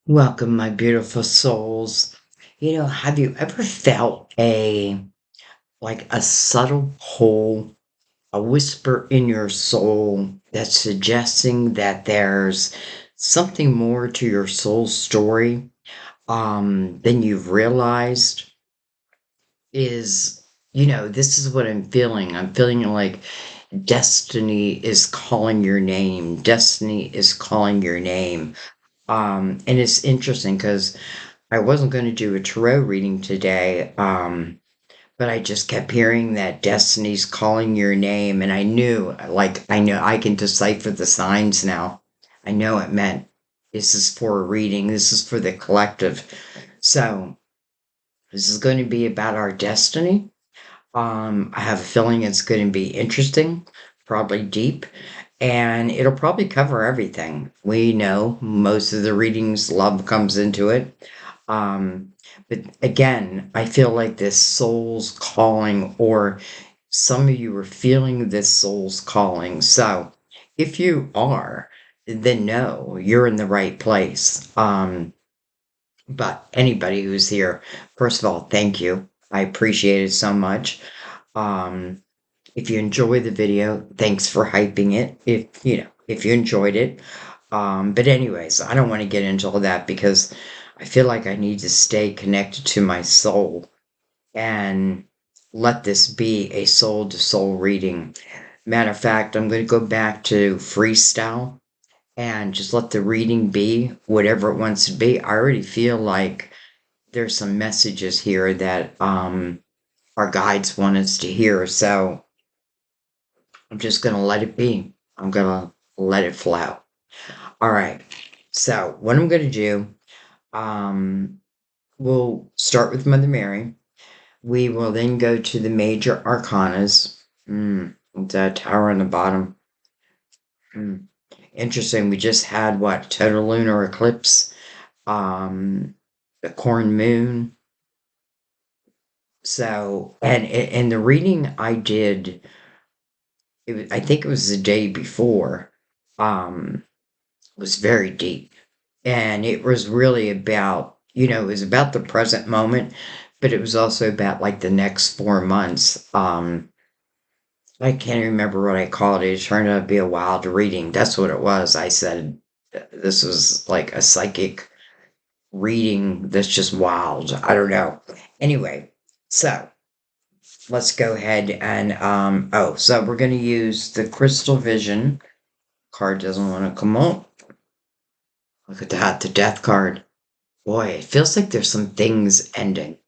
Welcome, my beautiful souls. Have you ever felt a subtle pull, a whisper in your soul that's suggesting that there's something more to your soul story than you've realized? This is what I'm feeling. I'm feeling like destiny is calling your name. Destiny is calling your name. And it's interesting because I wasn't going to do a tarot reading today, but I just kept hearing that destiny's calling your name, and I know I can decipher the signs now. I know it meant this is for a reading, this is for the collective. So, this is going to be about our destiny. I have a feeling it's going to be interesting, probably deep, and it'll probably cover everything. We know most of the readings, love comes into it. Um, but again, I feel like this soul's calling, or some of you are feeling this soul's calling. So if you are, then no, you're in the right place. But anybody who's here, first of all, thank you. I appreciate it so much. Um, if you enjoy the video, thanks for hyping it. If you enjoyed it. But anyways, I don't want to get into all that because I feel like I need to stay connected to my soul and let this be a soul to soul reading. Matter of fact, I'm going to go back to freestyle and just let the reading be whatever it wants to be. I already feel like there's some messages here that our guides want us to hear. So I'm just going to let it be. I'm going to let it flow. All right. So what I'm going to do, um, we'll start with Mother Mary. We will then go to the major arcanas. The tower on the bottom. Mm. Interesting. We just had what? Total lunar eclipse. The corn moon. So, and the reading I did, I think it was the day before, was very deep. And it was really about, it was about the present moment, but it was also about like the next 4 months. I can't remember what I called it. It turned out to be a wild reading. That's what it was. I said this was like a psychic reading that's just wild. I don't know. Anyway, so let's go ahead and so we're gonna use the crystal vision. Card doesn't want to come up. Look at that, the death card. Boy, it feels like there's some things ending.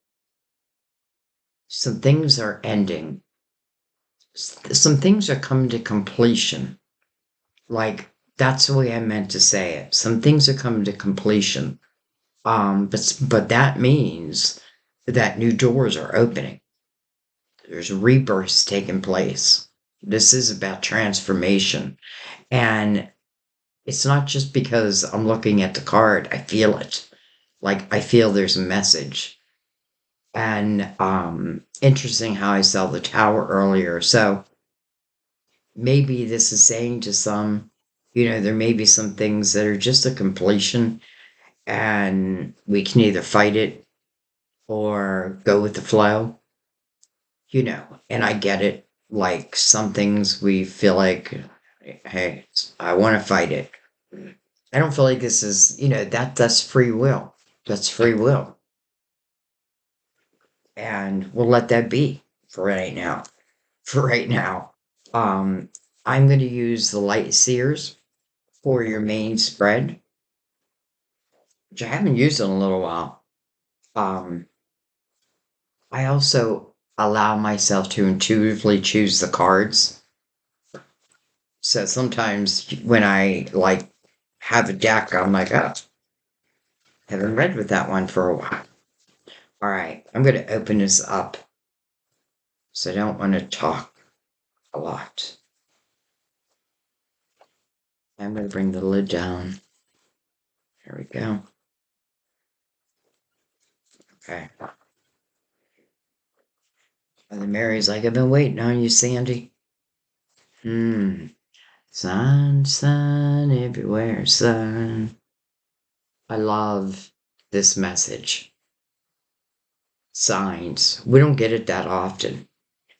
Some things are ending. Some things are coming to completion. Like, that's the way I meant to say it. Some things are coming to completion. But that means that new doors are opening. There's rebirths taking place. This is about transformation. And it's not just because I'm looking at the card, I feel it. Like, I feel there's a message. And interesting how I saw the tower earlier. So maybe this is saying to some, there may be some things that are just a completion, and we can either fight it or go with the flow, and I get it. Like some things we feel like, hey, I want to fight it. I don't feel like this is, that's free will. That's free will. And we'll let that be for right now. For right now. Um, I'm going to use the light seers for your main spread, which I haven't used in a little while. Um, I also allow myself to intuitively choose the cards. So sometimes when I like have a deck, I'm like, oh, haven't read with that one for a while. All right, I'm going to open this up. So I don't want to talk a lot. I'm going to bring the lid down. There we go. Okay. Mother Mary's like, I've been waiting on you, Sandy. Sun, sun everywhere, sun. I love this message. Signs. We don't get it that often.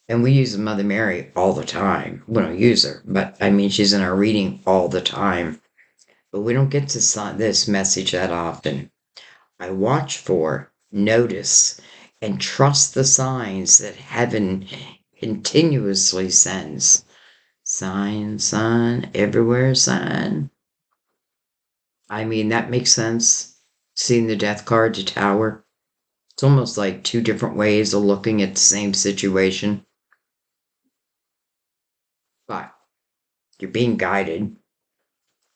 And we use Mother Mary all the time. We don't use her, but I mean, she's in our reading all the time. But we don't get to this message that often. I watch for, notice, and trust the signs that heaven continuously sends. Sign, sign, everywhere sign. I mean, that makes sense. Seeing the death card to tower. It's almost like two different ways of looking at the same situation. But you're being guided,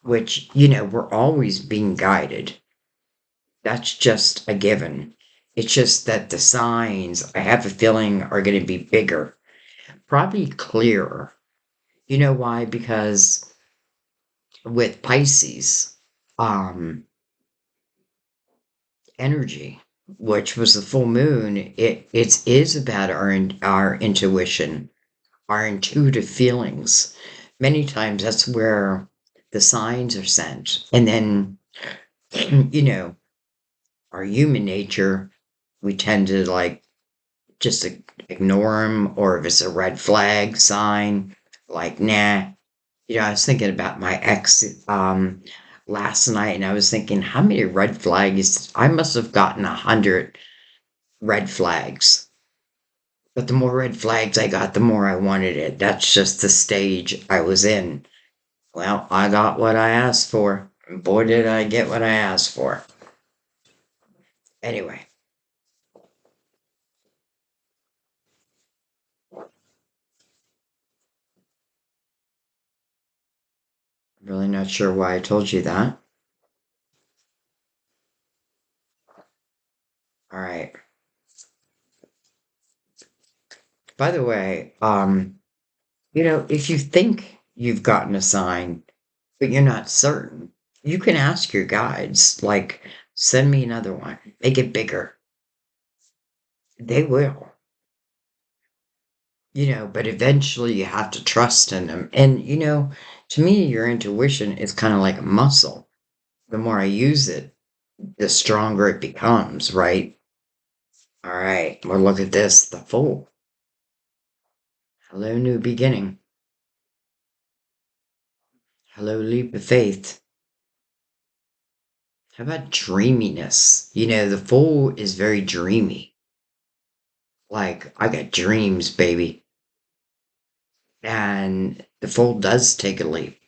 which, we're always being guided. That's just a given. It's just that the signs, I have a feeling, are going to be bigger, probably clearer. You know why? Because with Pisces, energy, which was the full moon, it is about our intuition, our intuitive feelings. Many times that's where the signs are sent. And then, you know, our human nature, we tend to like just ignore them, or if it's a red flag sign, like, nah. I was thinking about my ex last night, and I was thinking, how many red flags? I must have gotten 100 red flags. But the more red flags I got, the more I wanted it. That's just the stage I was in. Well, I got what I asked for. And boy, did I get what I asked for. Anyway, I'm really not sure why I told you that. All right. By the way, if you think you've gotten a sign, but you're not certain, you can ask your guides, like, send me another one, make it bigger. They will, but eventually you have to trust in them. And, to me, your intuition is kind of like a muscle. The more I use it, the stronger it becomes, right? All right, well, look at this, the Fool. Hello, new beginning. Hello, leap of faith. How about dreaminess? The Fool is very dreamy. Like, I got dreams, baby. And the Fool does take a leap.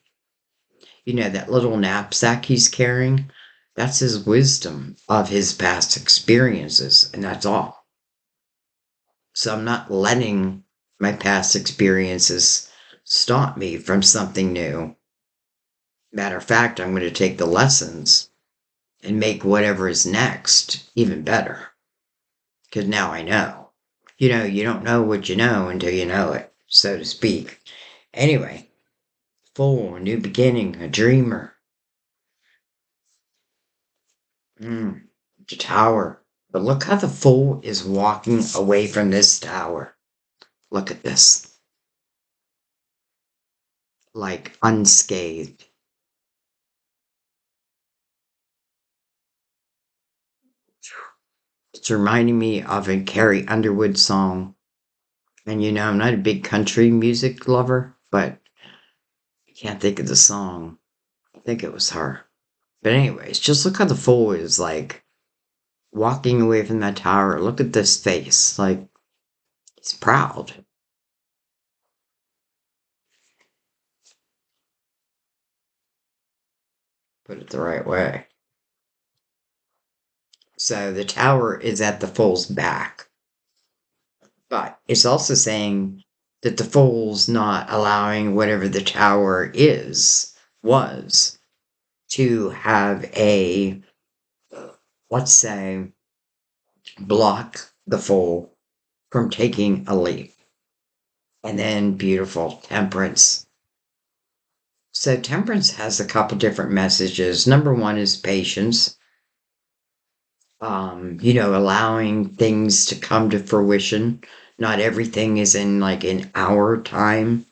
That little knapsack he's carrying, that's his wisdom of his past experiences, and that's all. So I'm not letting my past experiences stop me from something new. Matter of fact, I'm going to take the lessons and make whatever is next even better. Because now I know. You don't know what you know until you know it, so to speak. Anyway, Fool, new beginning, a dreamer. The tower. But look how the Fool is walking away from this tower. Look at this. Like unscathed. It's reminding me of a Carrie Underwood song. And I'm not a big country music lover, but I can't think of the song. I think it was her. But anyways, just look how the Fool is like walking away from that tower. Look at this face. Like, he's proud. Put it the right way. So the tower is at the Fool's back. But it's also saying that the Fool's not allowing whatever the tower was, to have let's say, block the Fool from taking a leap. And then beautiful temperance. So temperance has a couple different messages. Number one is patience. Allowing things to come to fruition. Not everything is in like an hour time,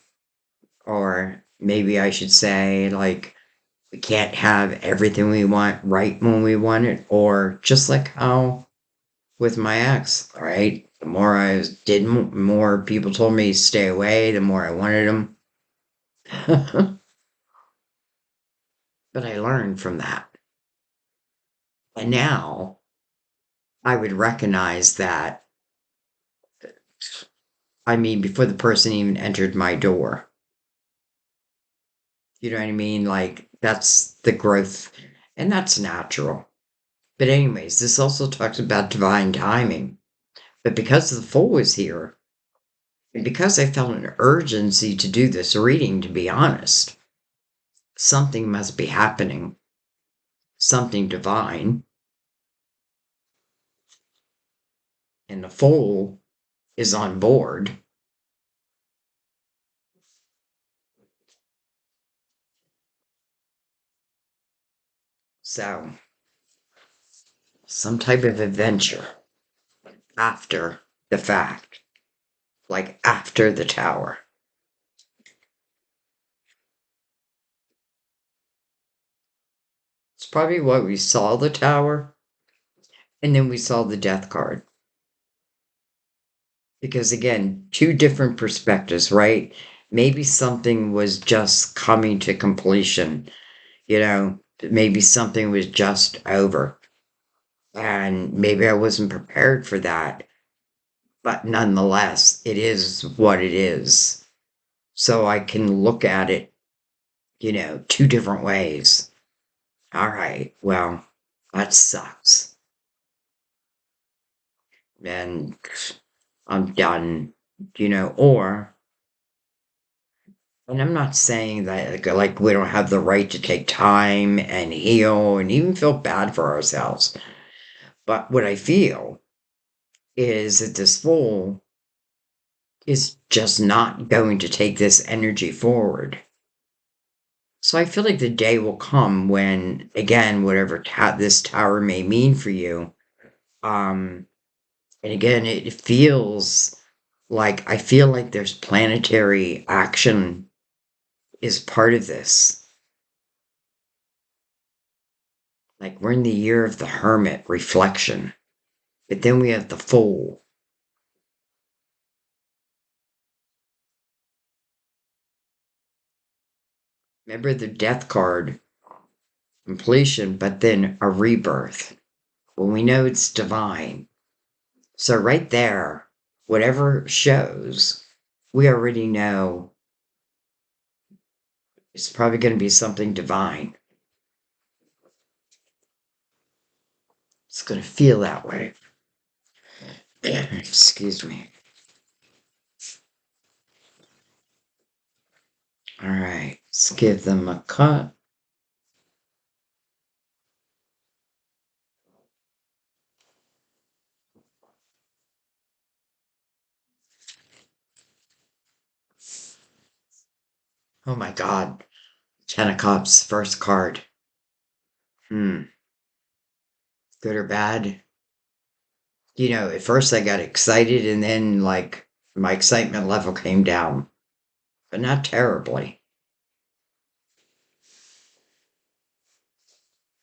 or maybe I should say like We can't have everything we want right when we want it, or just like how with my ex, right? The more I did, more people told me to stay away, the more I wanted them. But I learned from that. And now I would recognize that, I mean, before the person even entered my door. You know what I mean? Like, that's the growth, and that's natural. But, anyways, this also talks about divine timing. But because the fool was here, and because I felt an urgency to do this reading, to be honest, something must be happening, something divine, and the fool is on board. So, some type of adventure after the fact, like after the tower. It's probably what we saw the tower, and then we saw the death card. Because again, two different perspectives, right? Maybe something was just coming to completion, maybe something was just over. And maybe I wasn't prepared for that. But nonetheless, it is what it is. So I can look at it, two different ways. All right, well, that sucks. And I'm done, or, and I'm not saying that like we don't have the right to take time and heal and even feel bad for ourselves. But what I feel is that this fool is just not going to take this energy forward. So I feel like the day will come when, again, whatever this tower may mean for you, and again, it feels like I feel like there's planetary action is part of this. Like we're in the year of the hermit reflection, but then we have the fool. Remember the death card, completion, but then a rebirth. Well, we know it's divine. So right there, whatever shows, we already know it's probably going to be something divine. It's going to feel that way. Excuse me. All right, let's give them a cut. Oh my God. Ten of Cups, first card. Good or bad? At first I got excited and then, like, my excitement level came down, but not terribly.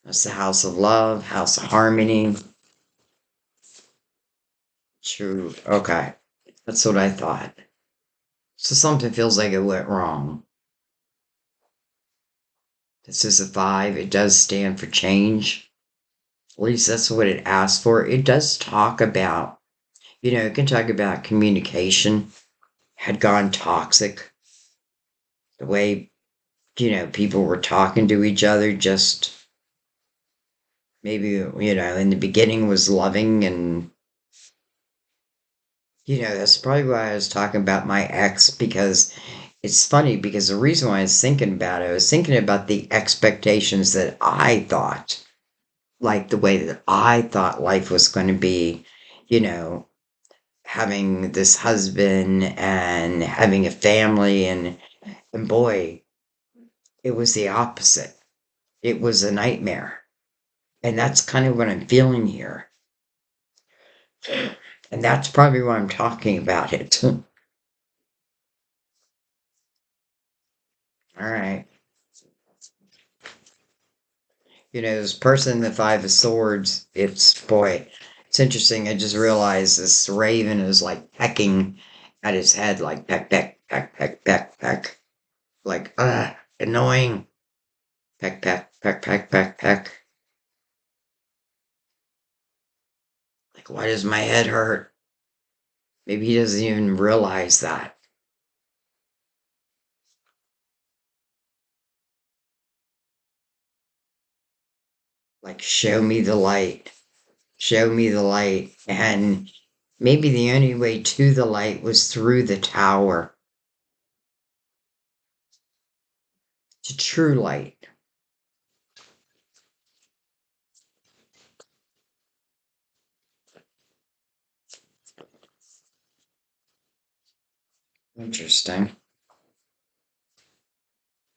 That's the House of Love, House of Harmony. True. Okay. That's what I thought. So something feels like it went wrong. This is a 5. It does stand for change. At least that's what it asks for. It does talk about, it can talk about communication had gone toxic. The way, people were talking to each other just maybe, in the beginning was loving and, that's probably why I was talking about my ex because it's funny because the reason why I was thinking about it, I was thinking about the expectations that I thought, like the way that I thought life was going to be, you know, having this husband and having a family and boy, it was the opposite. It was a nightmare. And that's kind of what I'm feeling here. And that's probably why I'm talking about it. All right. This person in the Five of Swords, boy, it's interesting. I just realized this raven is like pecking at his head, like peck, peck, peck, peck, peck, peck. Like, annoying. Peck, peck, peck, peck, peck, peck. Like, why does my head hurt? Maybe he doesn't even realize that. Like, show me the light. Show me the light. And maybe the only way to the light was through the tower to true light. Interesting.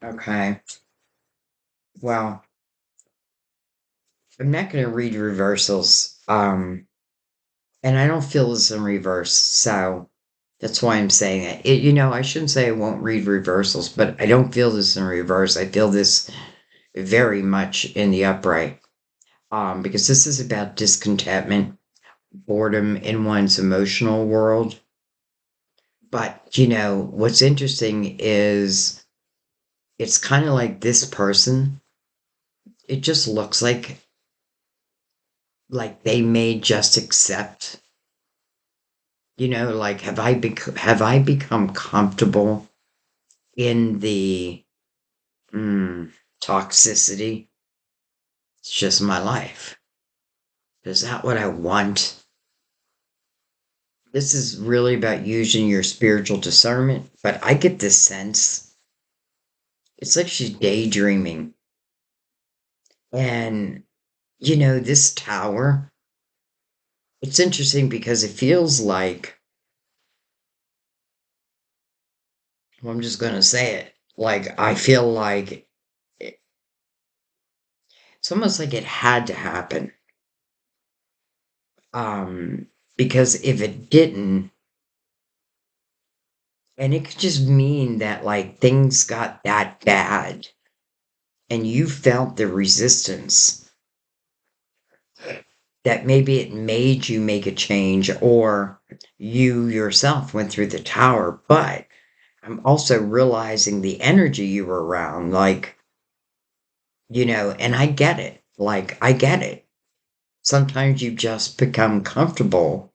Okay. Well, I'm not going to read reversals. And I don't feel this in reverse. So that's why I'm saying it. I shouldn't say I won't read reversals, but I don't feel this in reverse. I feel this very much in the upright. Because this is about discontentment, boredom in one's emotional world. But, what's interesting is it's kind of like this person. It just looks like they may just accept, like have I become comfortable in the toxicity? It's just my life. Is that what I want? This is really about using your spiritual discernment, but I get this sense it's like she's daydreaming. And, this tower, it's interesting because it feels like, well, I'm just going to say it, like, I feel like it's almost like it had to happen. Um, because if it didn't, and it could just mean that like things got that bad and you felt the resistance that maybe it made you make a change or you yourself went through the tower. But I'm also realizing the energy you were around, like, and I get it. Like, I get it. Sometimes you just become comfortable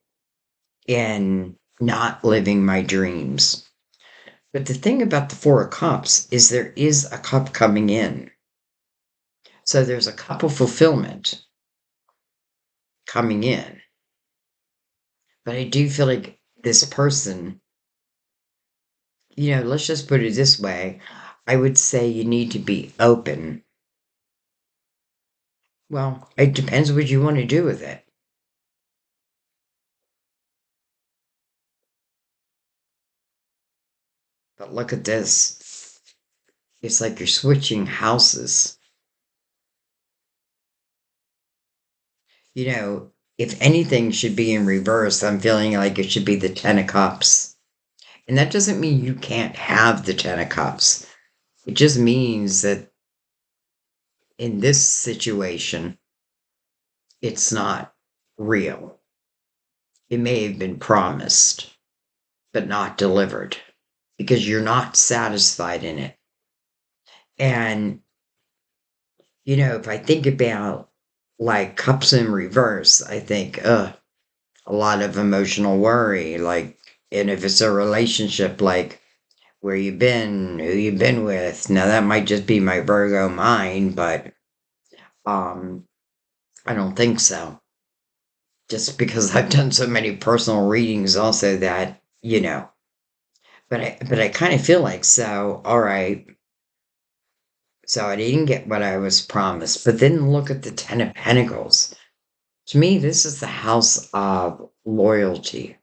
in not living my dreams. But the thing about the Four of Cups is there is a cup coming in. So there's a cup of fulfillment coming in. But I do feel like this person, let's just put it this way. I would say you need to be open. Well, it depends what you want to do with it. But look at this. It's like you're switching houses. You know, if anything should be in reverse, I'm feeling like it should be the Ten of Cups. And that doesn't mean you can't have the Ten of Cups. It just means that in this situation, it's not real. It may have been promised, but not delivered because you're not satisfied in it. And, if I think about like cups in reverse, I think, a lot of emotional worry. Like, and if it's a relationship, like where you been, who you been with. Now that might just be my Virgo mind, but um, I don't think so. Just because I've done so many personal readings, also that but I kind of feel like so. All right, so I didn't get what I was promised, but then look at the Ten of Pentacles. To me, this is the house of loyalty.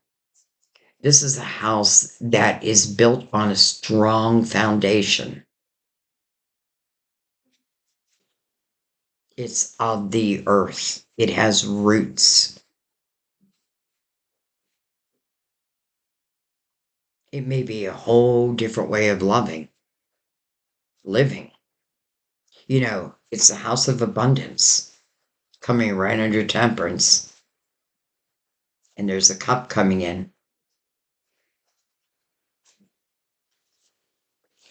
This is a house that is built on a strong foundation. It's of the earth. It has roots. It may be a whole different way of living. You know, It's the house of abundance coming right under temperance. And there's a cup coming in.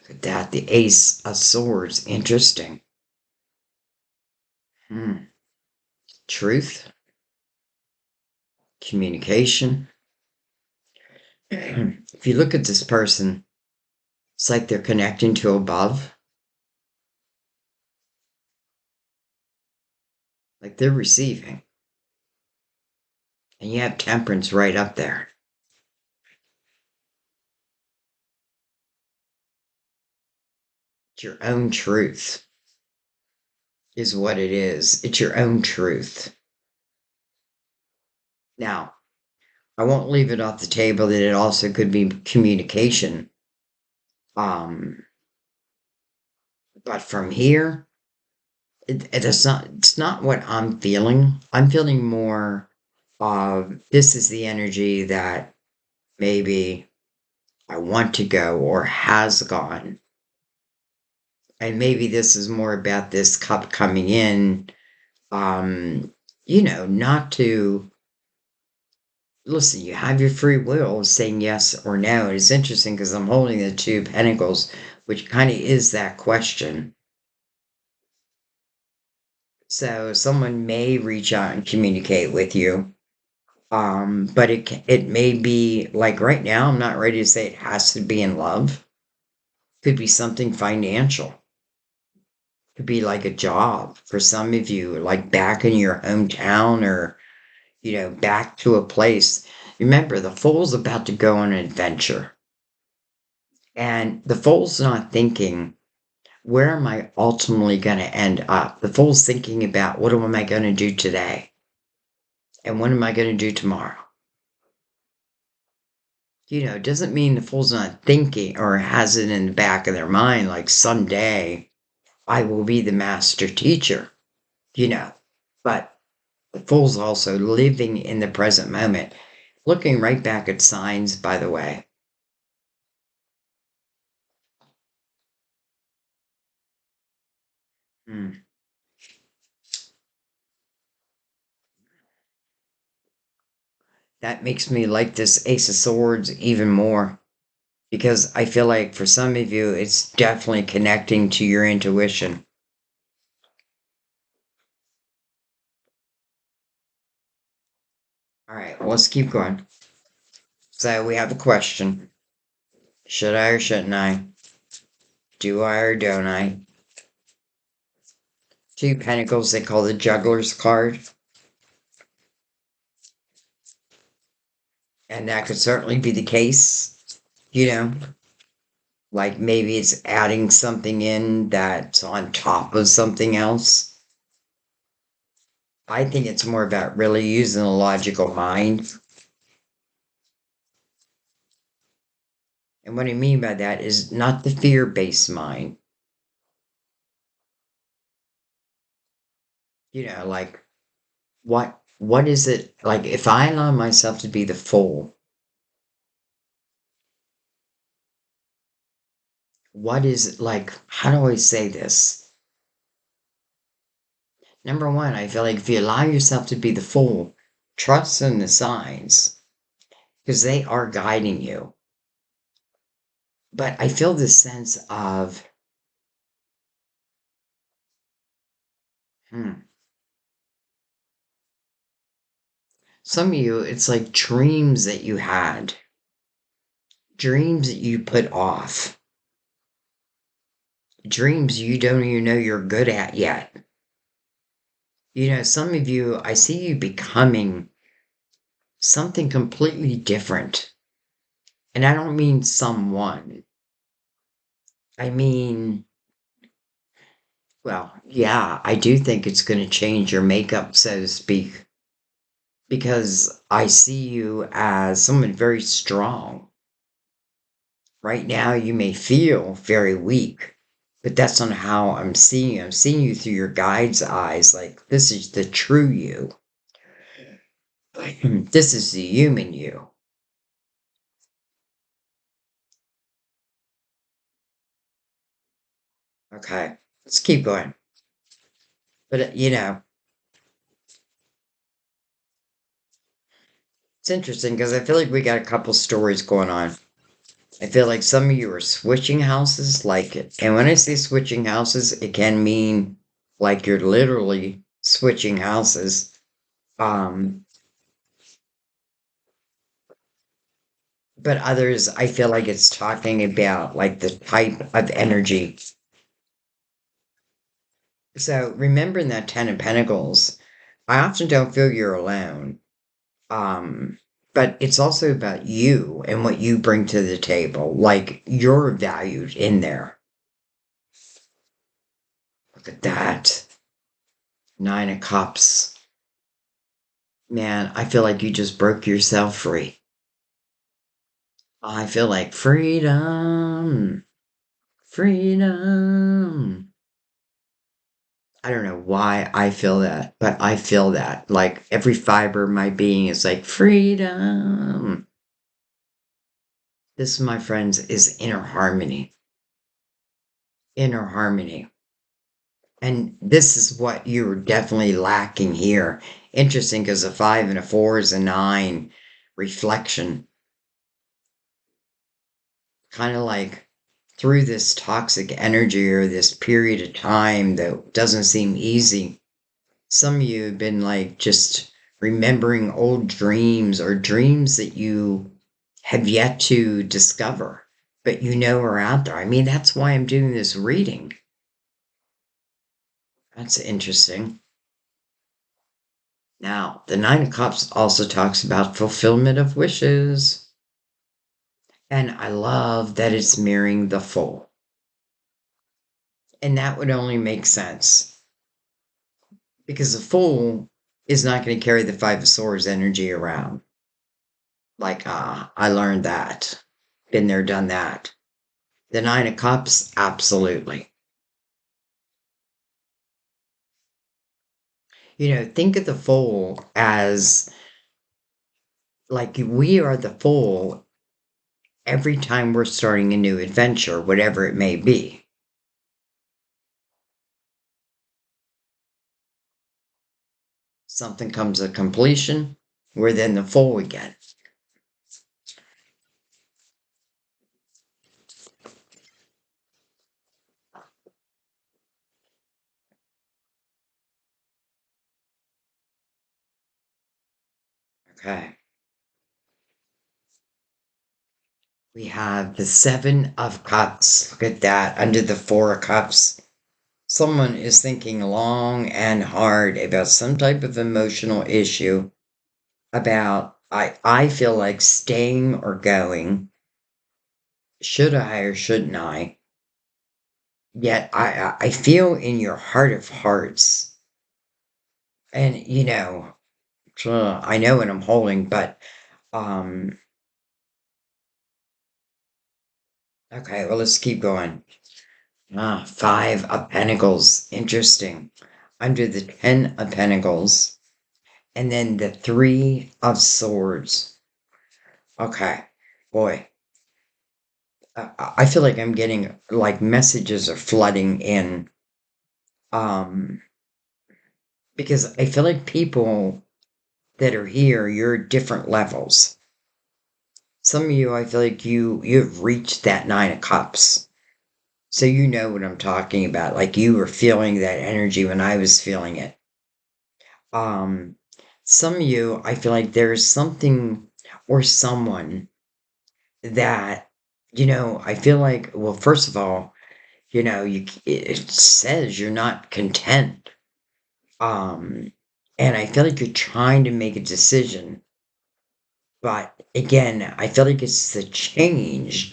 Look at that. The ace of swords. Interesting. Truth. Communication. If you look at this person, it's like they're connecting to above. Like they're receiving. And you have temperance right up there. It's your own truth, is what it is. It's your own truth. Now, I won't leave it off the table that it also could be communication. But from here, it's not what I'm feeling. I'm feeling more of this is the energy that maybe I want to go or has gone. And maybe this is more about this cup coming in, not to listen, you have your free will of saying yes or no. And it's interesting because I'm holding the two pentacles, which kind of is that question. So someone may reach out and communicate with you. But it may be like right now, I'm not ready to say it has to be in love. Could be something financial. Could be like a job for some of you, like back in your hometown or, back to a place. Remember, the fool's about to go on an adventure. And the fool's not thinking, where am I ultimately going to end up? The fool's thinking about what am I going to do today? And what am I going to do tomorrow? It doesn't mean the fool's not thinking or has it in the back of their mind, like someday I will be the master teacher, but the fool's also living in the present moment, looking right back at signs, by the way. Hmm. That makes me like this Ace of Swords even more because I feel like for some of you, it's definitely connecting to your intuition. All right, well, let's keep going. So we have a question. Should I or shouldn't I? Do I or don't I? Two Pentacles, they call the Juggler's card. And that could certainly be the case, you know? Like maybe it's adding something in that's on top of something else. I think it's more about really using a logical mind. And what I mean by that is not the fear-based mind. Like what is it like if I allow myself to be the fool, what is it like? How do I say this? Number one, I feel like if you allow yourself to be the fool, trust in the signs because they are guiding you. But I feel this sense of, hmm, some of you, it's like dreams that you had, dreams that you put off, dreams you don't even know you're good at yet. Some of you, I see you becoming something completely different. And I don't mean someone. I mean, well, yeah, I do think it's going to change your makeup, so to speak, because I see you as someone very strong. Right now, you may feel very weak, but that's not how I'm seeing you. I'm seeing you through your guide's eyes, like this is the true you. This is the human you. Okay, let's keep going. But, it's interesting because I feel like we got a couple stories going on. I feel like some of you are switching houses, and when I say switching houses, it can mean like you're literally switching houses. Um, but others, I feel like it's talking about like the type of energy. So remembering that Ten of Pentacles, I often don't feel you're alone. Um, but it's also about you and what you bring to the table. Like you're valued in there. Look at that. Nine of Cups. Man, I feel like you just broke yourself free. I feel like freedom. Freedom. I don't know why I feel that, but I feel that. Like every fiber of my being is like freedom. This, my friends, is inner harmony. Inner harmony. And this is what you're definitely lacking here. Interesting because a five and a four is a nine reflection. Kind of like through this toxic energy or this period of time that doesn't seem easy. Some of you have been like just remembering old dreams or dreams that you have yet to discover, but you know are out there. I mean, that's why I'm doing this reading. That's interesting. Now, the Nine of Cups also talks about fulfillment of wishes. And I love that it's mirroring the Fool. And that would only make sense because the Fool is not going to carry the Five of Swords energy around. Like, I learned that. Been there, done that. The Nine of Cups, absolutely. Think of the Fool as like we are the Fool every time we're starting a new adventure, whatever it may be. Something comes to completion, we're then the Fool again. Okay. We have the Seven of Cups. Look at that. Under the Four of Cups. Someone is thinking long and hard about some type of emotional issue about I feel like staying or going. Should I or shouldn't I? Yet I feel in your heart of hearts, and I know what I'm holding, but um okay, well let's keep going. Five of Pentacles. Interesting. Under the Ten of Pentacles. And then the Three of Swords. Okay. Boy. I feel like I'm getting like messages are flooding in. Um, because I feel like people that are here, you're at different levels. Some of you, I feel like you've reached that Nine of Cups. So you know what I'm talking about. Like you were feeling that energy when I was feeling it. Um, some of you, I feel like there's something or someone that, I feel like, well, first of all, it says you're not content. Um, and I feel like you're trying to make a decision. But again, I feel like it's the change,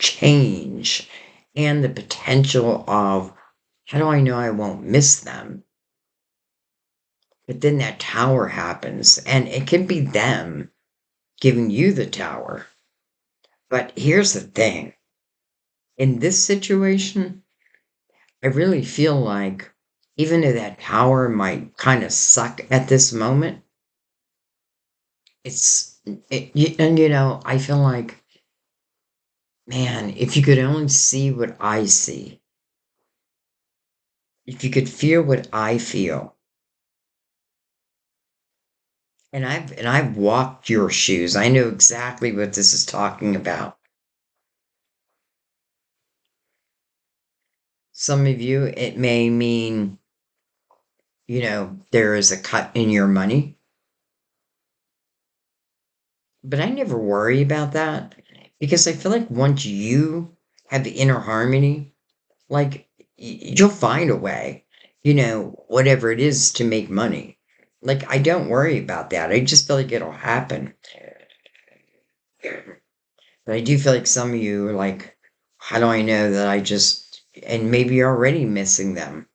and the potential of how do I know I won't miss them? But then that tower happens, and it can be them giving you the tower. But here's the thing in this situation, I really feel like even though that tower might kind of suck at this moment, I feel like, man, if you could only see what I see, if you could feel what I feel, And I've walked your shoes. I know exactly what this is talking about. Some of you, it may mean, there is a cut in your money, but I never worry about that because I feel like once you have the inner harmony, like you'll find a way, whatever it is to make money. Like I don't worry about that. I just feel like it'll happen. But I do feel like some of you are like, how do I know that and maybe you're already missing them.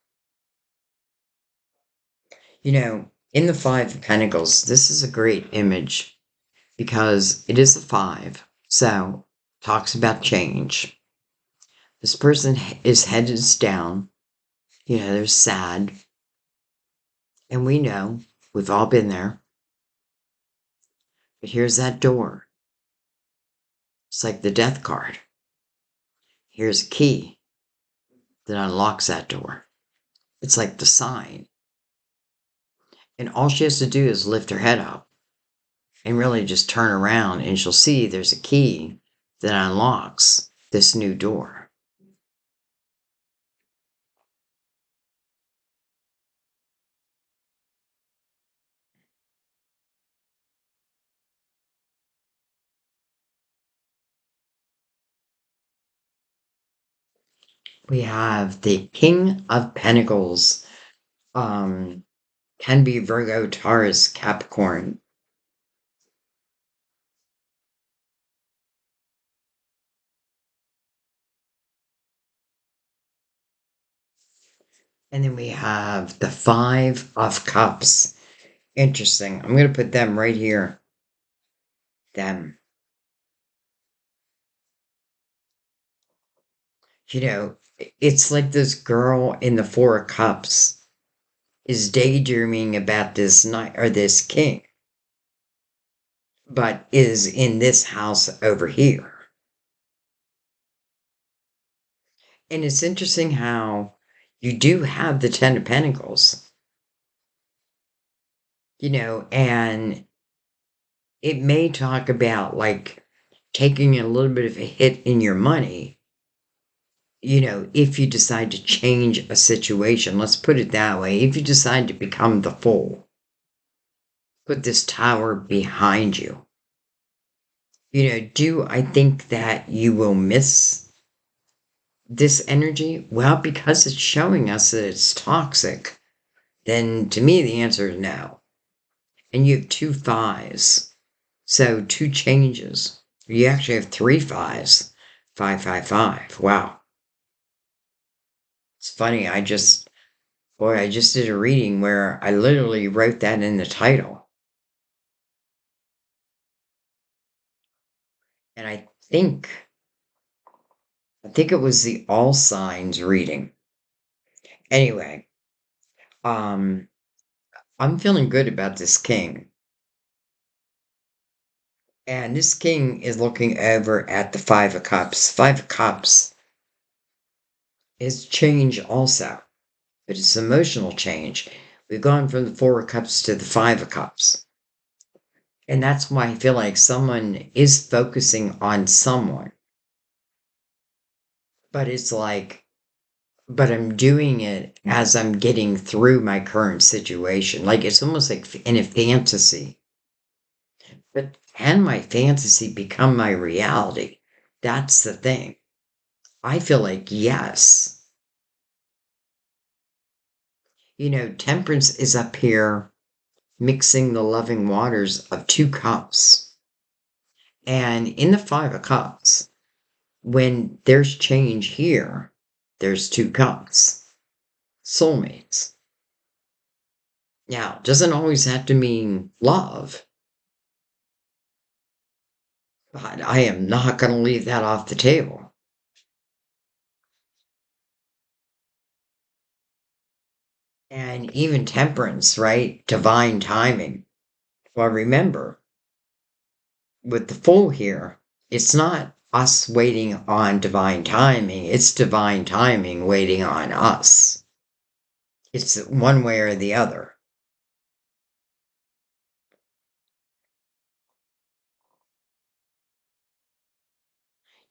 In the Five of Pentacles, this is a great image because it is a five. So, talks about change. This person is headed down. They're sad. And we know, we've all been there. But here's that door. It's like the death card. Here's a key that unlocks that door. It's like the sign. And all she has to do is lift her head up and really just turn around, and she'll see there's a key that unlocks this new door. We have the King of Pentacles. Can be Virgo, Taurus, Capricorn. And then we have the Five of Cups. Interesting. I'm going to put them right here. Them. It's like this girl in the Four of Cups is daydreaming about this knight or this king, but is in this house over here. And it's interesting how you do have the Ten of Pentacles, and it may talk about like taking a little bit of a hit in your money, if you decide to change a situation. Let's put it that way. If you decide to become the Fool, put this Tower behind you. Do I think that you will miss this energy? Well, because it's showing us that it's toxic, then to me the answer is no. And you have two fives. So two changes. You actually have three fives. 555. Wow. It's funny. I just did a reading where I literally wrote that in the title. And I think it was the All Signs reading. Anyway, I'm feeling good about this king. And this king is looking over at the Five of Cups. Five of Cups is change also, but it's emotional change. We've gone from the Four of Cups to the Five of Cups. And that's why I feel like someone is focusing on someone. But it's like, but I'm doing it as I'm getting through my current situation. Like it's almost like in a fantasy. But can my fantasy become my reality? That's the thing. I feel like yes. Temperance is up here mixing the loving waters of two cups. And in the Five of Cups, when there's change here, there's two cups. Soulmates. Now, it doesn't always have to mean love. But I am not going to leave that off the table. And even temperance, right? Divine timing. Well, remember, with the Fool here, it's not us waiting on divine timing, it's divine timing waiting on us. It's one way or the other.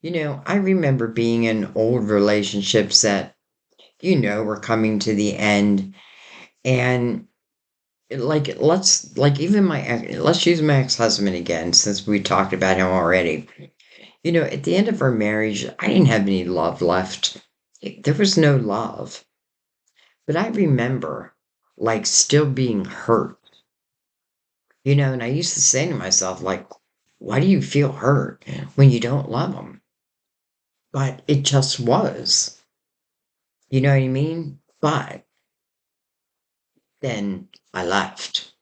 I remember being in old relationships that, were coming to the end. And like even let's use my ex-husband again, since we talked about him already. At the end of our marriage, I didn't have any love left. There was no love. But I remember like still being hurt, and I used to say to myself, like, why do you feel hurt when you don't love them? But it just was. You know what I mean? But then I left.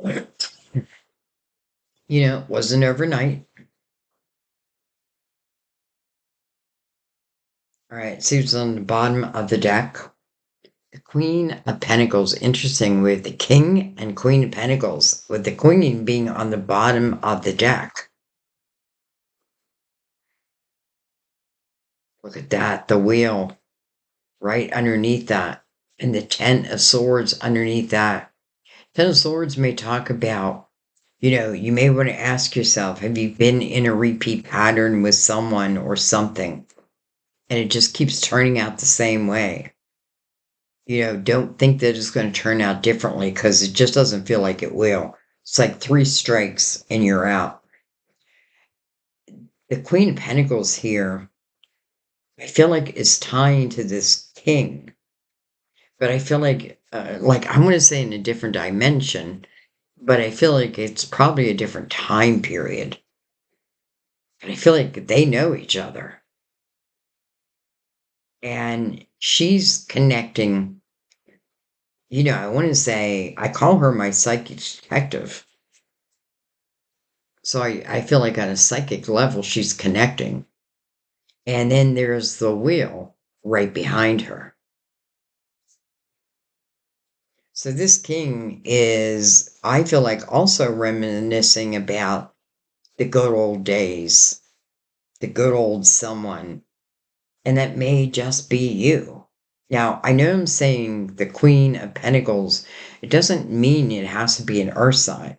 It wasn't overnight. All right, see what's on the bottom of the deck. The Queen of Pentacles, interesting with the King and Queen of Pentacles, with the Queen being on the bottom of the deck. Look at that, the wheel right underneath that, and the Ten of Swords underneath that. Ten of Swords may talk about, you may want to ask yourself, have you been in a repeat pattern with someone or something, and it just keeps turning out the same way? Don't think that it's going to turn out differently, because it just doesn't feel like it will. It's like 3 strikes and you're out. The Queen of Pentacles here, I feel like it's tying to this king, but I feel like I want to say in a different dimension, but I feel like it's probably a different time period. And I feel like they know each other. And she's connecting, I want to say, I call her my psychic detective. So I feel like on a psychic level, she's connecting. And then there's the wheel right behind her. So this king is, I feel like, also reminiscing about the good old days, the good old someone. And that may just be you. Now, I know I'm saying the Queen of Pentacles. It doesn't mean it has to be an earth sign.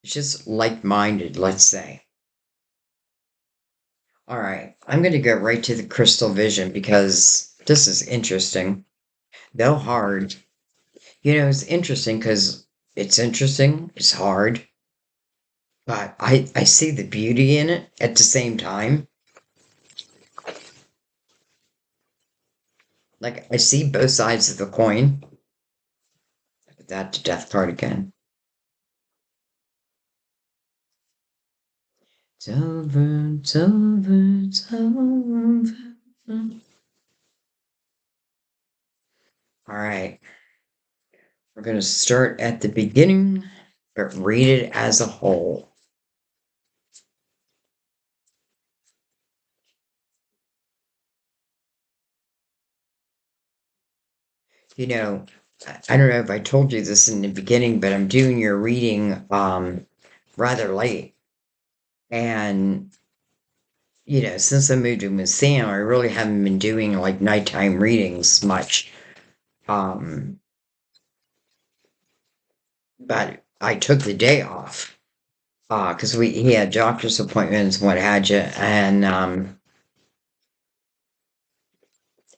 It's just like-minded, let's say. All right, I'm going to go right to the crystal vision because this is interesting, though hard. It's interesting because it's hard, but I see the beauty in it at the same time. Like, I see both sides of the coin. Look at that, the death card again. It's over, it's over, it's over. All right, we're going to start at the beginning, but read it as a whole. I don't know if I told you this in the beginning, but I'm doing your reading rather late. And, since I moved in with Sam, I really haven't been doing like nighttime readings much. But I took the day off because he had doctor's appointments and what had you, and I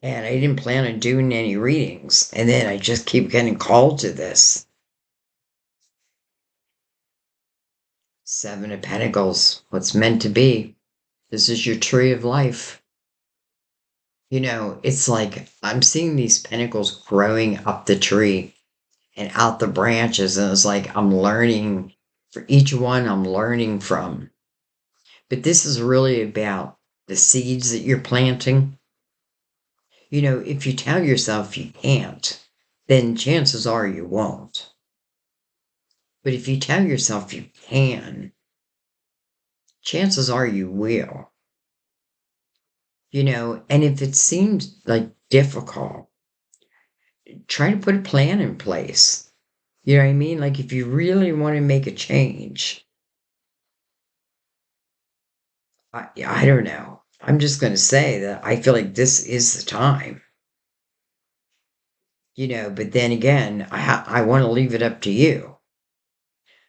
didn't plan on doing any readings. And then I just keep getting called to this. 7 of Pentacles, what's meant to be. This is your tree of life. It's like I'm seeing these pentacles growing up the tree and out the branches, and it's like I'm learning for each one I'm learning from. But this is really about the seeds that you're planting. If you tell yourself you can't, then chances are you won't. But if you tell yourself you can, chances are you will. And if it seems like difficult, try to put a plan in place. You know what I mean? Like if you really want to make a change, I don't know. I'm just going to say that I feel like this is the time. But then again, I want to leave it up to you.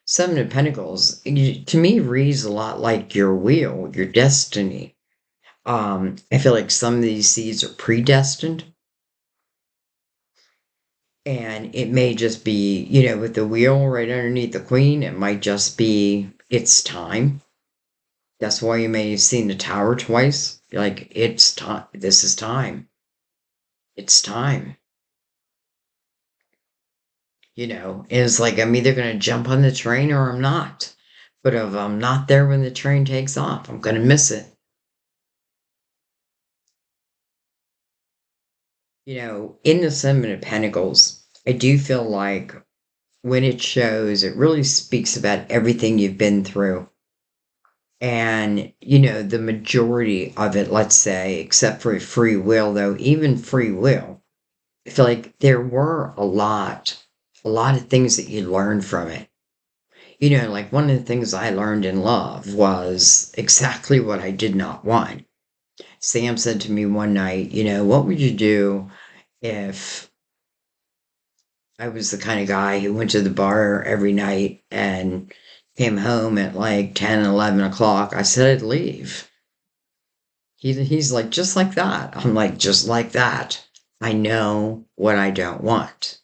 Seven of Pentacles, to me, reads a lot like your wheel, your destiny. I feel like some of these seeds are predestined. And it may just be, with the wheel right underneath the queen, it might just be, it's time. That's why you may have seen the tower twice. Like, it's time. This is time. It's time. It's like I'm either going to jump on the train or I'm not. But if I'm not there when the train takes off, I'm going to miss it. In the Seven of Pentacles, I do feel like when it shows, it really speaks about everything you've been through. And, the majority of it, let's say, except for free will, though, even free will, I feel like there were a lot of things that you learned from it. Like one of the things I learned in love was exactly what I did not want. Sam said to me one night, what would you do if I was the kind of guy who went to the bar every night and came home at like 10, 11 o'clock? I said I'd leave. He's like, just like that. I'm like, just like that. I know what I don't want.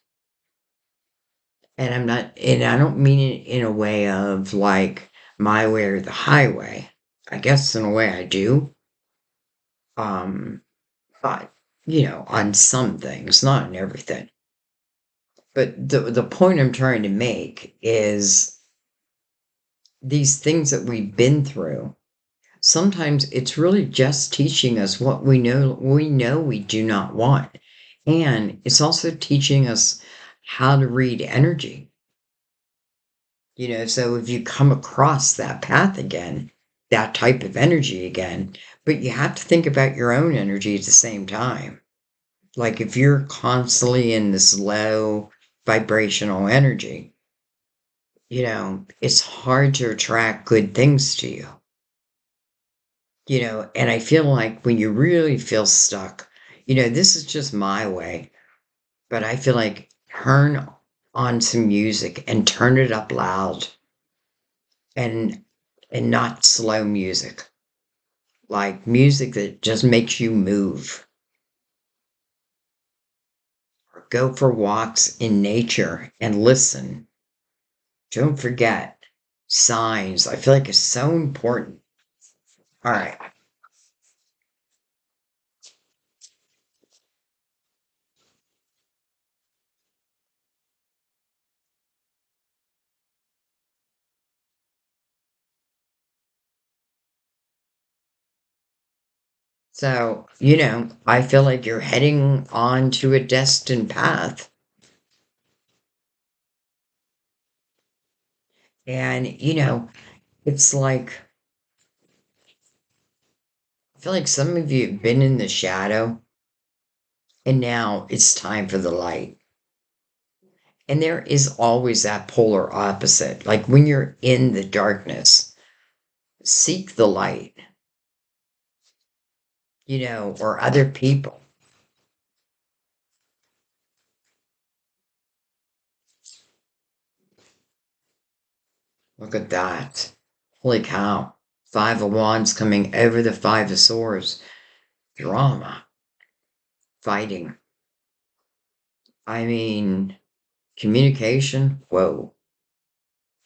And I don't mean it in a way of like my way or the highway. I guess in a way I do. Um, but, on some things, not on everything. But the point I'm trying to make is these things that we've been through, sometimes it's really just teaching us what we know we do not want. And it's also teaching us how to read energy. So if you come across that path again, that type of energy again, but you have to think about your own energy at the same time. Like if you're constantly in this low vibrational energy, it's hard to attract good things to you. And I feel like when you really feel stuck, this is just my way, but I feel like turn on some music and turn it up loud and not slow music. Like music that just makes you move. Or go for walks in nature and listen. Don't forget signs. I feel like it's so important. All right. So, I feel like you're heading on to a destined path. And, it's like, I feel like some of you have been in the shadow and now it's time for the light. And there is always that polar opposite. Like when you're in the darkness, seek the light, or other people. Look at that. Holy cow. Five of Wands coming over the Five of Swords. Drama. Fighting. I mean, communication. Whoa.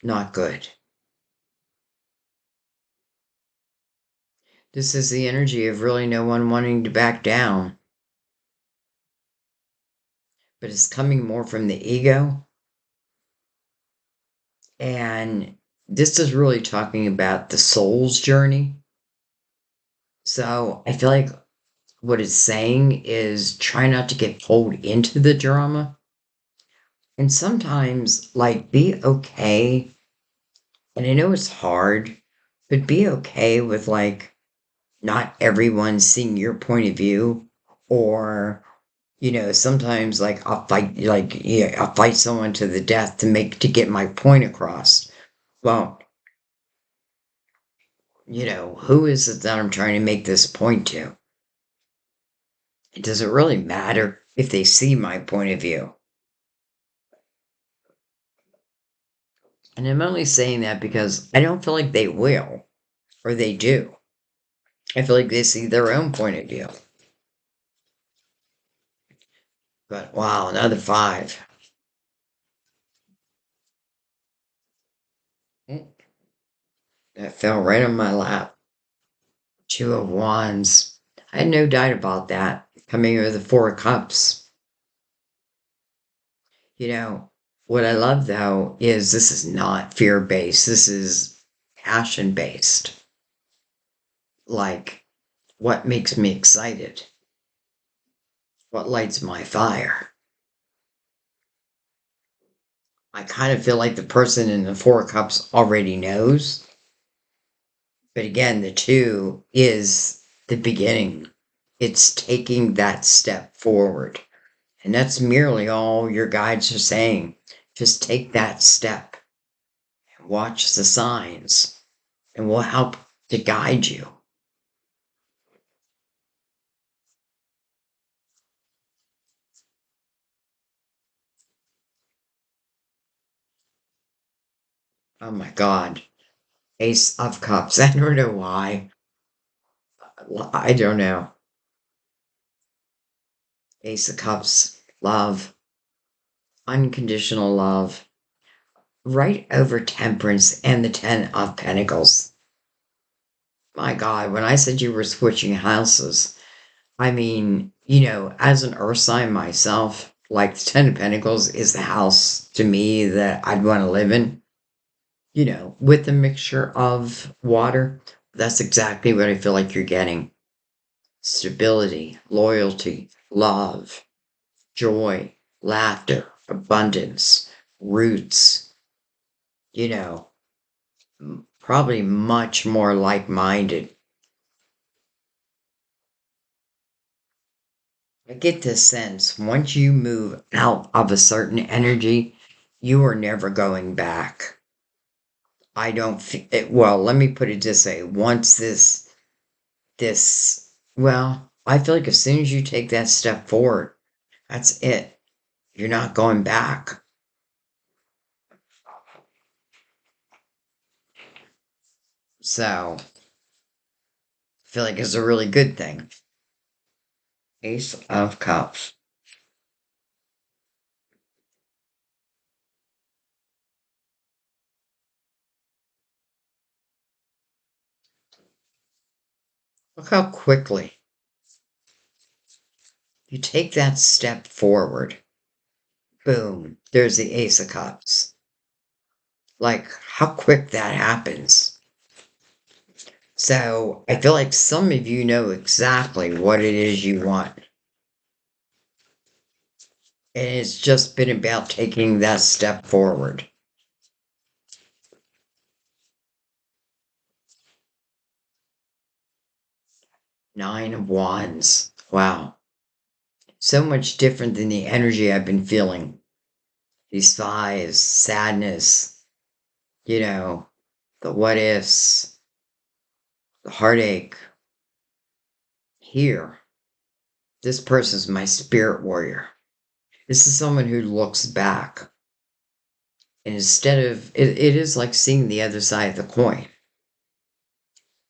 Not good. This is the energy of really no one wanting to back down. But it's coming more from the ego. And this is really talking about the soul's journey. So I feel like what it's saying is try not to get pulled into the drama. And sometimes, like, be okay. And I know it's hard, but be okay with, like, not everyone seeing your point of view. Or, sometimes, like, I'll fight someone to the death to get my point across. Well, who is it that I'm trying to make this point to? Does it really matter? if they see my point of view. And I'm only saying that because I don't feel like they will, or they do. I feel like they see their own point of view. But wow, another 5. That fell right on my lap. 2 of Wands. I had no doubt about that. Coming with the 4 of Cups. You know, what I love though is this is not fear based. This is passion based. Like, what makes me excited? What lights my fire? I kind of feel like the person in the 4 of Cups already knows. But again, the 2 is the beginning. It's taking that step forward. And that's merely all your guides are saying. Just take that step and watch the signs, and we'll help to guide you. Oh my God. Ace of Cups. I don't know why. I don't know. Ace of Cups. Love. Unconditional love. Right over Temperance and the 10 of Pentacles. My God, when I said you were switching houses, I mean, as an earth sign myself, like the 10 of Pentacles is the house to me that I'd want to live in, with a mixture of water. That's exactly what I feel like you're getting. Stability, loyalty, love, joy, laughter, abundance, roots, you know, probably much more like minded. I get this sense once you move out of a certain energy, you are never going back. I don't well, let me put it this way. Once well, I feel like as soon as you take that step forward, that's it. You're not going back. So, I feel like it's a really good thing. Ace of Cups. Look how quickly you take that step forward. Boom, there's the Ace of Cups. Like, how quick that happens. So, I feel like some of you know exactly what it is you want. And it's just been about taking that step forward. 9 of Wands. Wow. So much different than the energy I've been feeling. These 5s, sadness, the what ifs, the heartache. Here, this person's my spirit warrior. This is someone who looks back. And instead of, it is like seeing the other side of the coin.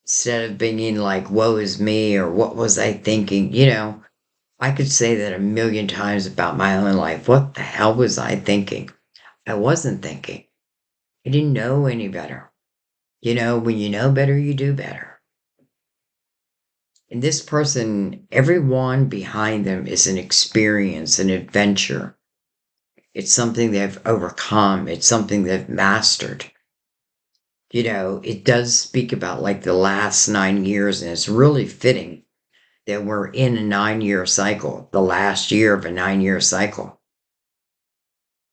Instead of being like, woe is me, or what was I thinking, I could say that a million times about my own life. What the hell was I thinking? I wasn't thinking. I didn't know any better. When you know better, you do better. And this person, everyone behind them is an experience, an adventure. It's something they've overcome. It's something they've mastered. It does speak about like the last 9 years, and it's really fitting that we're in a 9-year cycle, the last year of a 9-year cycle.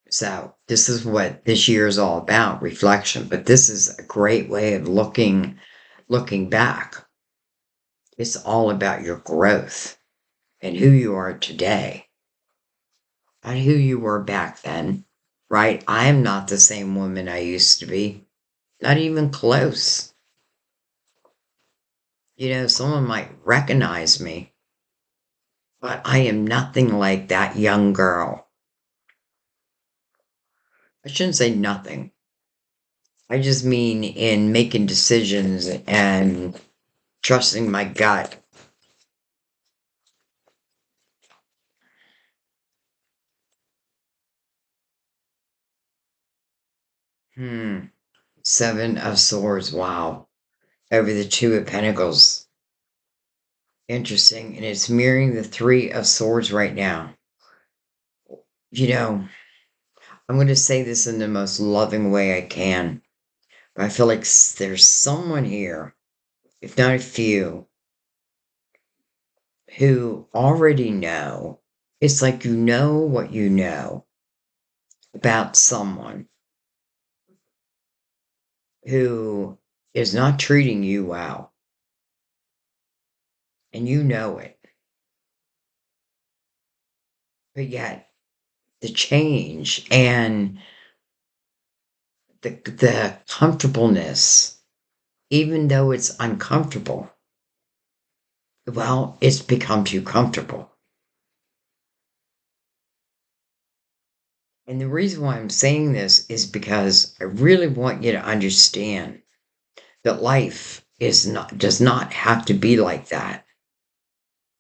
So this is what this year is all about, reflection. But this is a great way of looking back. It's all about your growth and who you are today, not who you were back then, right? I am not the same woman I used to be, not even close. Someone might recognize me, but I am nothing like that young girl. I shouldn't say nothing. I just mean in making decisions and trusting my gut. Hmm. Seven of Swords. Wow. Over the Two of Pentacles. Interesting. And it's mirroring the Three of Swords right now. You know, I'm going to say this in the most loving way I can. But I feel like there's someone here, if not a few, who already know. It's like you know what you know about someone who is not treating you well, and you know it. But yet, the change and the comfortableness, even though it's uncomfortable, well, it's become too comfortable. And the reason why I'm saying this is because I really want you to understand that life does not have to be like that.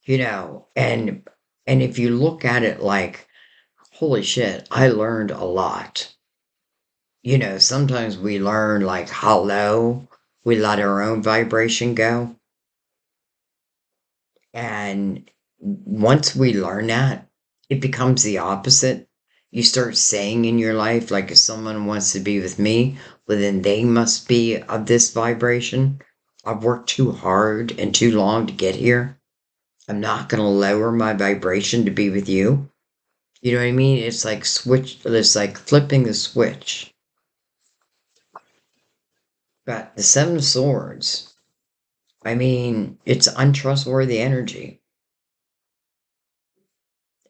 And if you look at it like, holy shit, I learned a lot. Sometimes we learn like how low we let our own vibration go. And once we learn that, it becomes the opposite. You start saying in your life, like if someone wants to be with me, well, then they must be of this vibration. I've worked too hard and too long to get here. I'm not going to lower my vibration to be with you. You know what I mean? It's like flipping the switch. But the Seven of Swords, I mean, it's untrustworthy energy.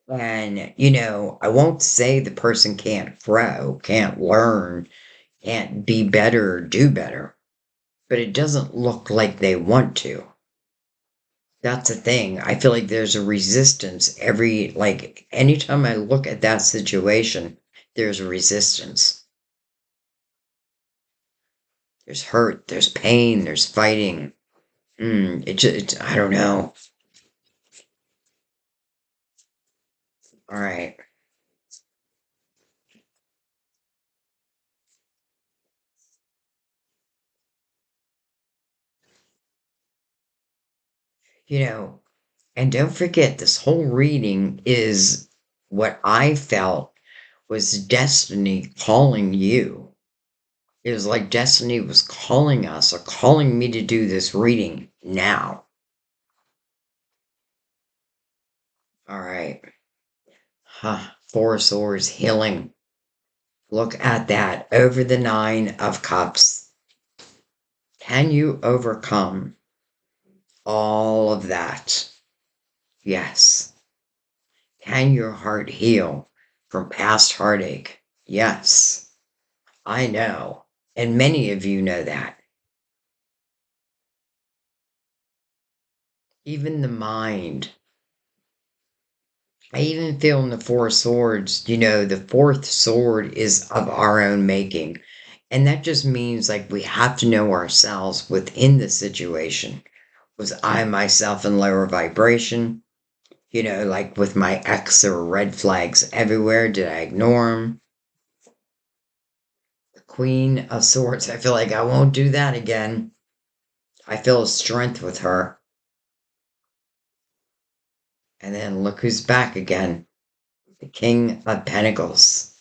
And, I won't say the person can't grow, can't learn, can't be better, do better, but it doesn't look like they want to. That's the thing. I feel like there's a resistance anytime I look at that situation, there's a resistance. There's hurt, there's pain, there's fighting. I don't know. All right. You know, and don't forget, this whole reading is what I felt was destiny calling you. It was like destiny was calling us or calling me to do this reading now. All right. Huh. Four of Swords, healing. Look at that. Over the Nine of Cups. Can you overcome all of that? Yes. Can your heart heal from past heartache? Yes. I know. And many of you know that. Even the mind. I even feel in the Four Swords, the fourth sword is of our own making. And that just means like we have to know ourselves within the situation. Was I myself in lower vibration? Like with my ex, there were red flags everywhere. Did I ignore them? The Queen of Swords, I feel like I won't do that again. I feel a strength with her. And then look who's back again. The King of Pentacles.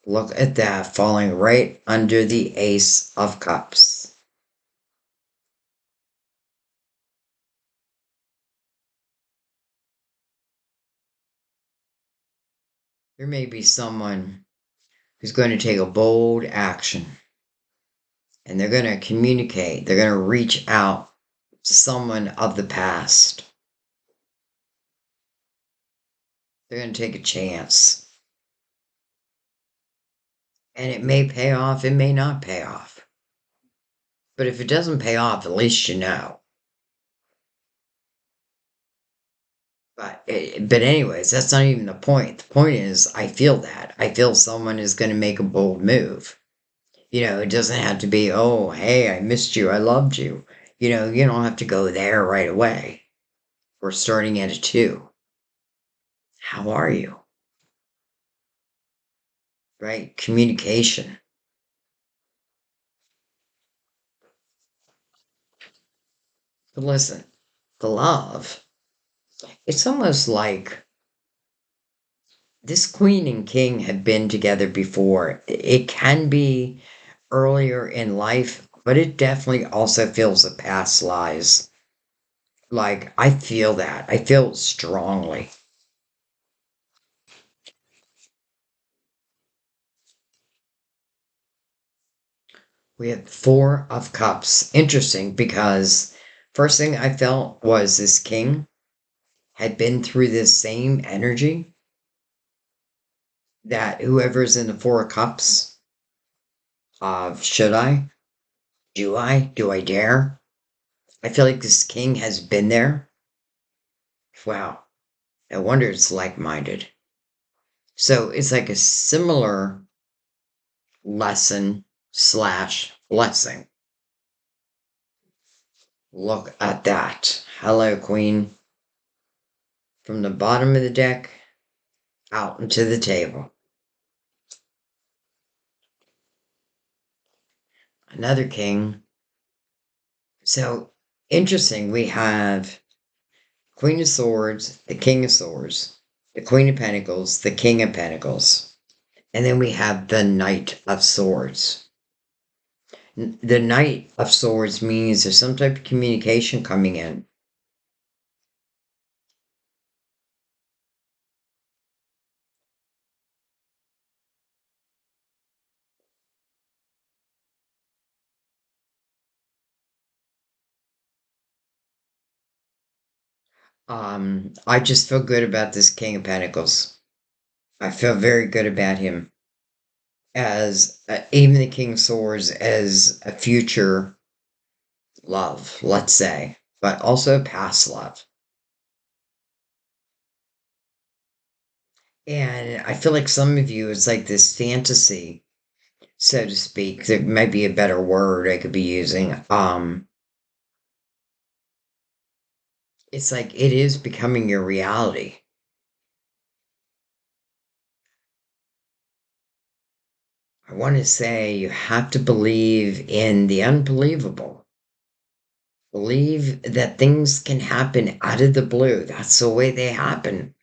Look at that, falling right under the Ace of Cups. There may be someone who's going to take a bold action and they're going to communicate, they're going to reach out to someone of the past. They're going to take a chance. And it may pay off, it may not pay off. But if it doesn't pay off, at least you know. But anyways, that's not even the point. The point is, I feel that. I feel someone is going to make a bold move. It doesn't have to be, oh, hey, I missed you. I loved you. You don't have to go there right away. We're starting at a two. How are you? Right? Communication. But listen, the love, it's almost like this queen and king have been together before. It can be earlier in life, but it definitely also feels the past lives. Like, I feel that. I feel it strongly. We have Four of Cups. Interesting because first thing I felt was this king had been through this same energy that whoever's in the Four of Cups of should I? Do I? Do I dare? I feel like this king has been there. Wow. No wonder it's like minded. So it's like a similar lesson slash blessing. Look at that. Hello, Queen. From the bottom of the deck out into the table. Another king. So interesting. We have Queen of Swords, the King of Swords, the Queen of Pentacles, the King of Pentacles. And then we have the Knight of Swords. The Knight of Swords means there's some type of communication coming in. I just feel good about this King of Pentacles. I feel very good about him as even the King of Swords as a future love, let's say, but also past love. And I feel like some of you, it's like this fantasy, so to speak. There might be a better word I could be using. It's like it is becoming your reality. I want to say you have to believe in the unbelievable. Believe that things can happen out of the blue. That's the way they happen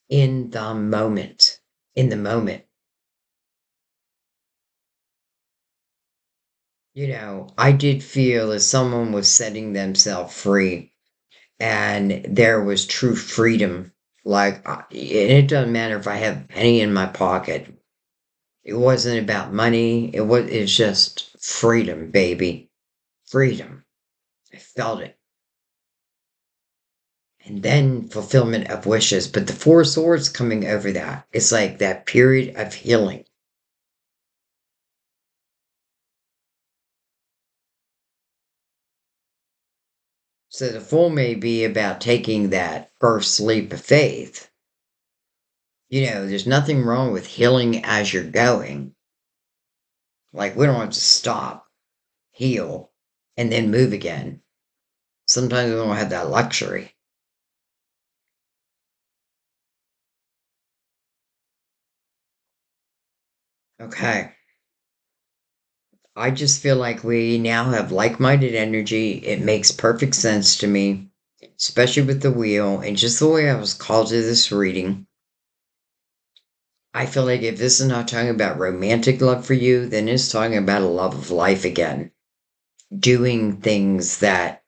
in the moment. In the moment. I did feel as someone was setting themselves free and there was true freedom. Like, and it doesn't matter if I have a penny in my pocket. It wasn't about money. It's just freedom, baby. Freedom. I felt it. And then fulfillment of wishes. But the Four Swords coming over that. It's like that period of healing. So the Fool may be about taking that first leap of faith. There's nothing wrong with healing as you're going. Like, we don't have to stop, heal, and then move again. Sometimes we don't have that luxury. Okay. I just feel like we now have like minded energy. It makes perfect sense to me, especially with the wheel and just the way I was called to this reading. I feel like if this is not talking about romantic love for you, then it's talking about a love of life again. Doing things that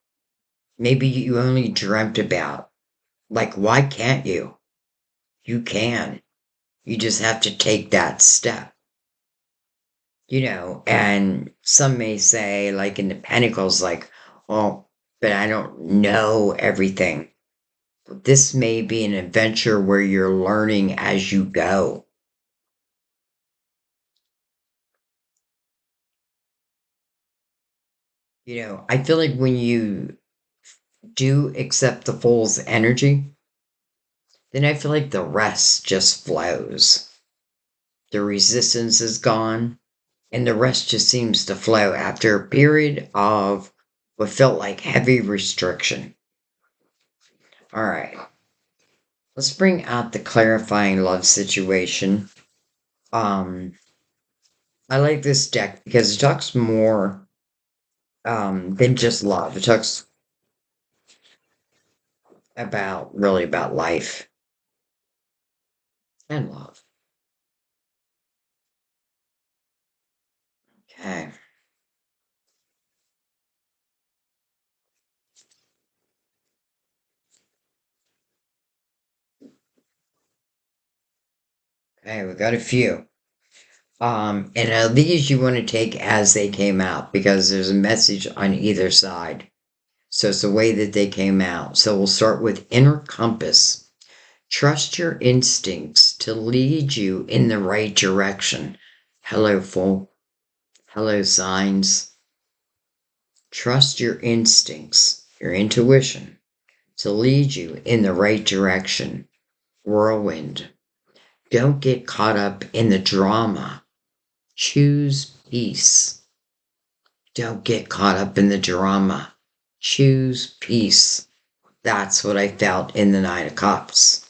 maybe you only dreamt about. Like, why can't you? You can. You just have to take that step. And some may say, like in the Pentacles, like, well, but I don't know everything. This may be an adventure where you're learning as you go. I feel like when you do accept the Fool's energy, then I feel like the rest just flows. The resistance is gone, and the rest just seems to flow after a period of what felt like heavy restriction. All right, let's bring out the clarifying love situation. Um, I like this deck because it talks more than just love. It talks about really about life and love. Okay. Okay, we got a few. And these you want to take as they came out because there's a message on either side. So it's the way that they came out. So we'll start with inner compass. Trust your instincts to lead you in the right direction. Hello, Fool. Hello, signs. Trust your instincts, your intuition, to lead you in the right direction. Whirlwind. Don't get caught up in the drama. Choose peace. Don't get caught up in the drama. Choose peace. That's what I felt in the Nine of Cups.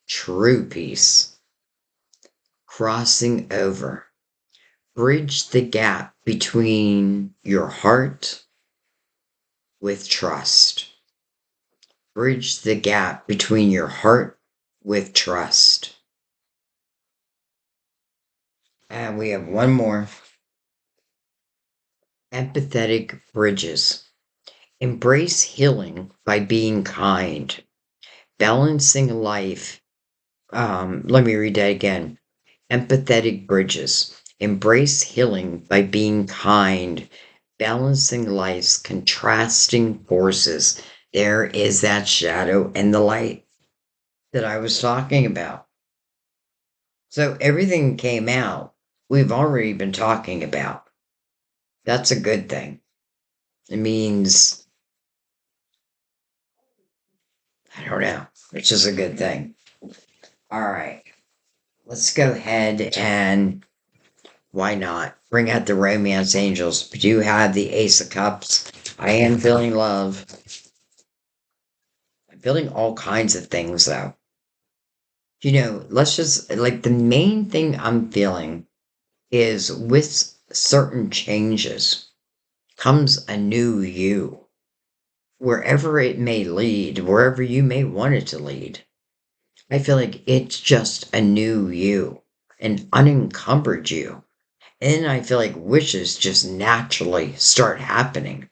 True peace. Crossing over. Bridge the gap between your heart with trust. Bridge the gap between your heart with trust. And we have one more. Empathetic bridges. Embrace healing by being kind. Balancing life. Let me read that again. Empathetic bridges. Embrace healing by being kind. Balancing life's contrasting forces. There is that shadow and the light that I was talking about. So everything came out we've already been talking about. That's a good thing. It means, I don't know, which is a good thing. All right, let's go ahead and why not bring out the romance angels? We do have the Ace of Cups. I am feeling love. I'm feeling all kinds of things though. Let's just like the main thing I'm feeling is with certain changes comes a new you. Wherever it may lead, wherever you may want it to lead. I feel like it's just a new you, an unencumbered you. And I feel like wishes just naturally start happening,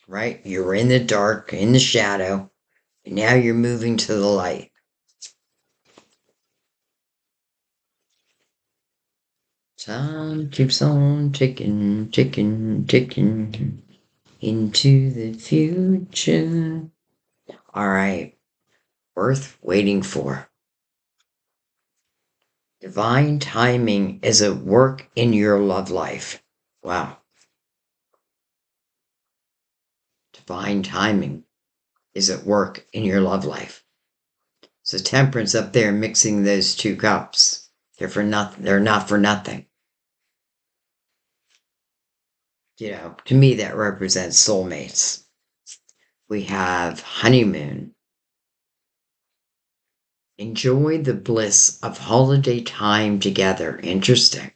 right? You were in the dark, in the shadow, and now you're moving to the light. Time keeps on ticking, ticking, ticking into the future. All right, worth waiting for. Divine timing is at work in your love life. Wow. Divine timing is at work in your love life. So temperance up there mixing those two cups. They're for nothing. They're not for nothing. To me that represents soulmates. We have honeymoon. Enjoy the bliss of holiday time together. Interesting.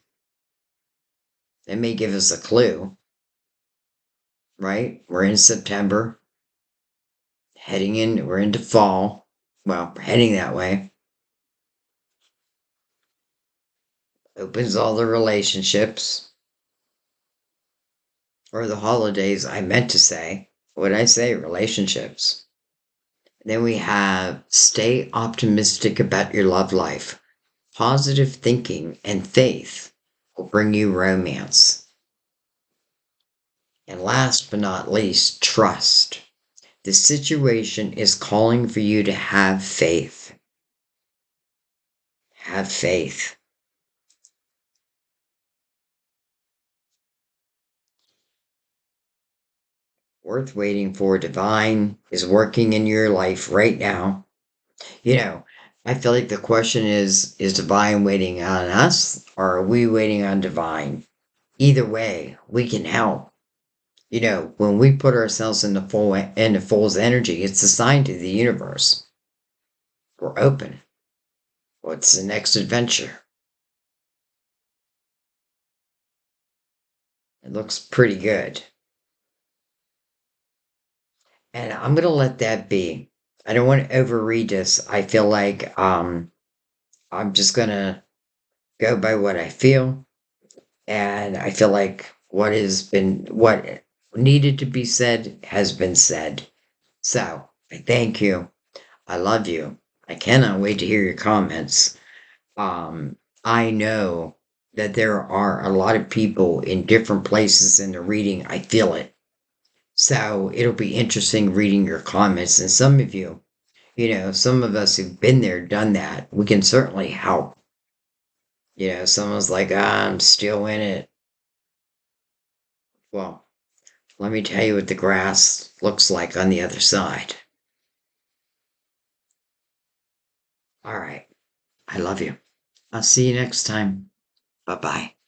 That may give us a clue, right? We're in September. We're into fall. Well, heading that way. Opens all the relationships. Or the holidays, I meant to say. What did I say? Relationships. Then we have stay optimistic about your love life. Positive thinking and faith will bring you romance. And last but not least, trust. The situation is calling for you to have faith. Have faith. worth waiting for. Divine is working in your life right now. You know, I feel like the question is divine waiting on us or are we waiting on divine? Either way, we can help. When we put ourselves in the fool's energy, it's a sign to the universe. We're open. What's the next adventure? It looks pretty good. And I'm gonna let that be. I don't want to overread this. I feel like I'm just gonna go by what I feel. And I feel like what needed to be said has been said. So I thank you. I love you. I cannot wait to hear your comments. I know that there are a lot of people in different places in the reading. I feel it. So it'll be interesting reading your comments. And some of you, some of us who've been there, done that, we can certainly help. Someone's like, I'm still in it. Well, let me tell you what the grass looks like on the other side. All right. I love you. I'll see you next time. Bye bye.